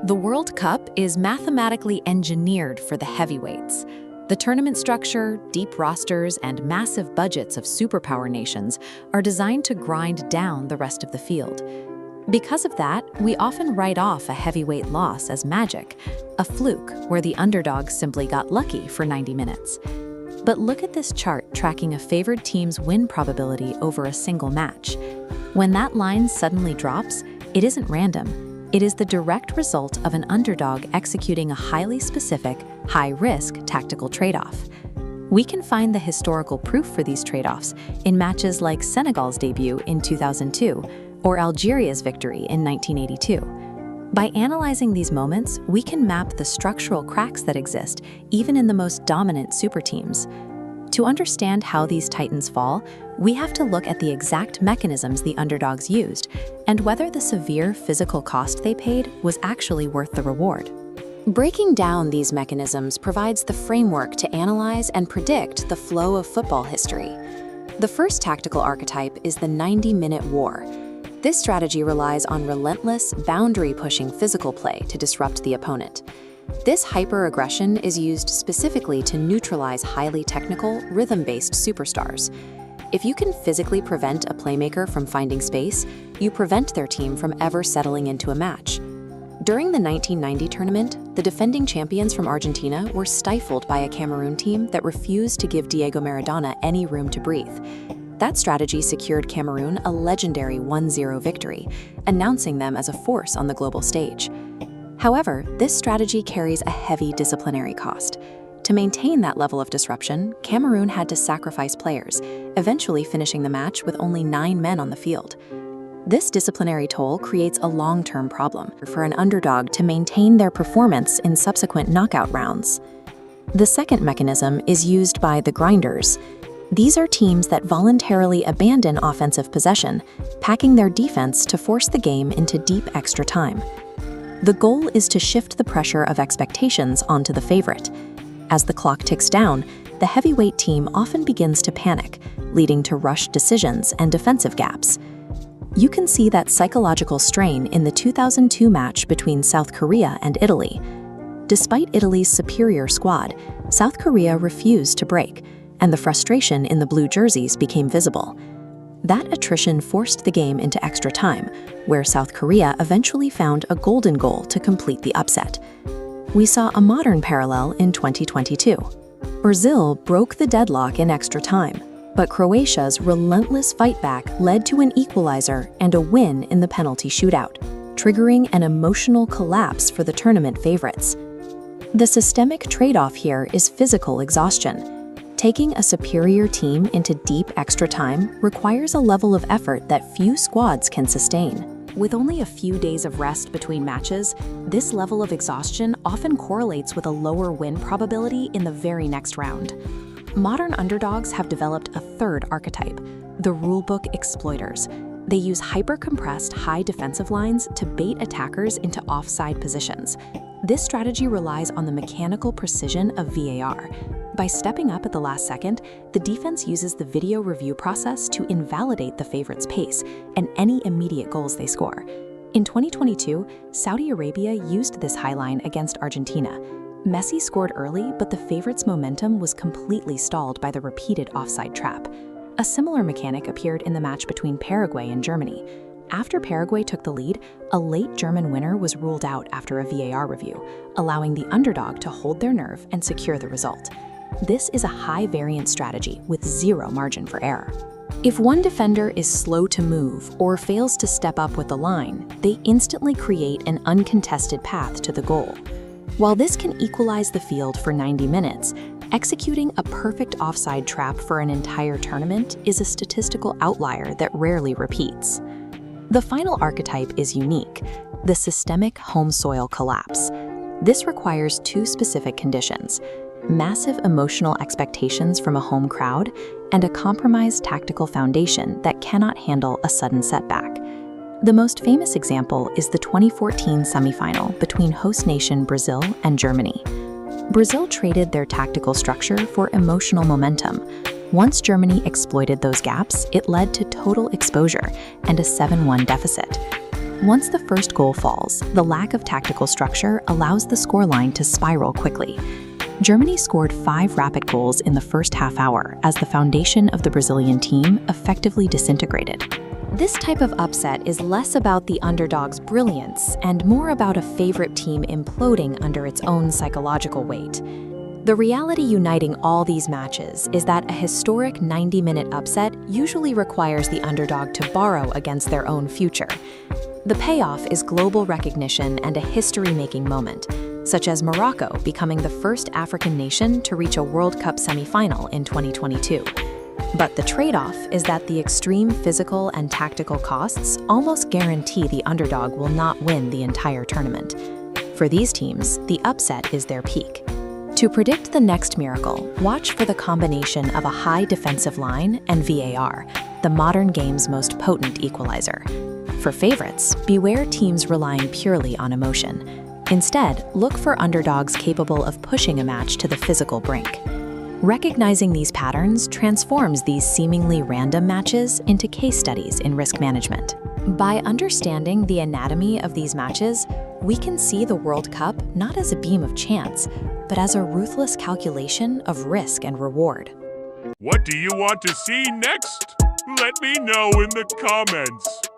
The World Cup is mathematically engineered for the heavyweights. The tournament structure, deep rosters, and massive budgets of superpower nations are designed to grind down the rest of the field. Because of that, we often write off a heavyweight loss as magic, a fluke where the underdog simply got lucky for 90 minutes. But look at this chart tracking a favored team's win probability over a single match. When that line suddenly drops, it isn't random. It is the direct result of an underdog executing a highly specific, high-risk tactical trade-off. We can find the historical proof for these trade-offs in matches like Senegal's debut in 2002 or Algeria's victory in 1982. By analyzing these moments, we can map the structural cracks that exist even in the most dominant super teams. To understand how these titans fall, we have to look at the exact mechanisms the underdogs used and whether the severe physical cost they paid was actually worth the reward. Breaking down these mechanisms provides the framework to analyze and predict the flow of football history. The first tactical archetype is the 90-minute war. This strategy relies on relentless, boundary-pushing physical play to disrupt the opponent. This hyper-aggression is used specifically to neutralize highly technical, rhythm-based superstars. If you can physically prevent a playmaker from finding space, you prevent their team from ever settling into a match. During the 1990 tournament, the defending champions from Argentina were stifled by a Cameroon team that refused to give Diego Maradona any room to breathe. That strategy secured Cameroon a legendary 1-0 victory, announcing them as a force on the global stage. However, this strategy carries a heavy disciplinary cost. To maintain that level of disruption, Cameroon had to sacrifice players, eventually finishing the match with only 9 men on the field. This disciplinary toll creates a long-term problem for an underdog to maintain their performance in subsequent knockout rounds. The second mechanism is used by the grinders. These are teams that voluntarily abandon offensive possession, packing their defense to force the game into deep extra time. The goal is to shift the pressure of expectations onto the favorite. As the clock ticks down, the heavyweight team often begins to panic, leading to rushed decisions and defensive gaps. You can see that psychological strain in the 2002 match between South Korea and Italy. Despite Italy's superior squad, South Korea refused to break, and the frustration in the blue jerseys became visible. That attrition forced the game into extra time, where South Korea eventually found a golden goal to complete the upset. We saw a modern parallel in 2022. Brazil broke the deadlock in extra time, but Croatia's relentless fightback led to an equalizer and a win in the penalty shootout, triggering an emotional collapse for the tournament favorites. The systemic trade-off here is physical exhaustion. Taking a superior team into deep extra time requires a level of effort that few squads can sustain. With only a few days of rest between matches, this level of exhaustion often correlates with a lower win probability in the very next round. Modern underdogs have developed a third archetype, the rulebook exploiters. They use hyper-compressed high defensive lines to bait attackers into offside positions. This strategy relies on the mechanical precision of VAR. By stepping up at the last second, the defense uses the video review process to invalidate the favorite's pace and any immediate goals they score. In 2022, Saudi Arabia used this high line against Argentina. Messi scored early, but the favorite's momentum was completely stalled by the repeated offside trap. A similar mechanic appeared in the match between Paraguay and Germany. After Paraguay took the lead, a late German winner was ruled out after a VAR review, allowing the underdog to hold their nerve and secure the result. This is a high-variance strategy with zero margin for error. If one defender is slow to move or fails to step up with the line, they instantly create an uncontested path to the goal. While this can equalize the field for 90 minutes, executing a perfect offside trap for an entire tournament is a statistical outlier that rarely repeats. The final archetype is unique, the systemic home soil collapse. This requires two specific conditions: massive emotional expectations from a home crowd, and a compromised tactical foundation that cannot handle a sudden setback. The most famous example is the 2014 semifinal between host nation Brazil and Germany. Brazil traded their tactical structure for emotional momentum. Once Germany exploited those gaps, it led to total exposure and a 7-1 deficit. Once the first goal falls, the lack of tactical structure allows the scoreline to spiral quickly. Germany scored 5 rapid goals in the first half hour as the foundation of the Brazilian team effectively disintegrated. This type of upset is less about the underdog's brilliance and more about a favorite team imploding under its own psychological weight. The reality uniting all these matches is that a historic 90-minute upset usually requires the underdog to borrow against their own future. The payoff is global recognition and a history-making moment, such as Morocco becoming the first African nation to reach a World Cup semifinal in 2022. But the trade-off is that the extreme physical and tactical costs almost guarantee the underdog will not win the entire tournament. For these teams, the upset is their peak. To predict the next miracle, watch for the combination of a high defensive line and VAR, the modern game's most potent equalizer. For favorites, beware teams relying purely on emotion. Instead, look for underdogs capable of pushing a match to the physical brink. Recognizing these patterns transforms these seemingly random matches into case studies in risk management. By understanding the anatomy of these matches, we can see the World Cup not as a beam of chance, but as a ruthless calculation of risk and reward. What do you want to see next? Let me know in the comments.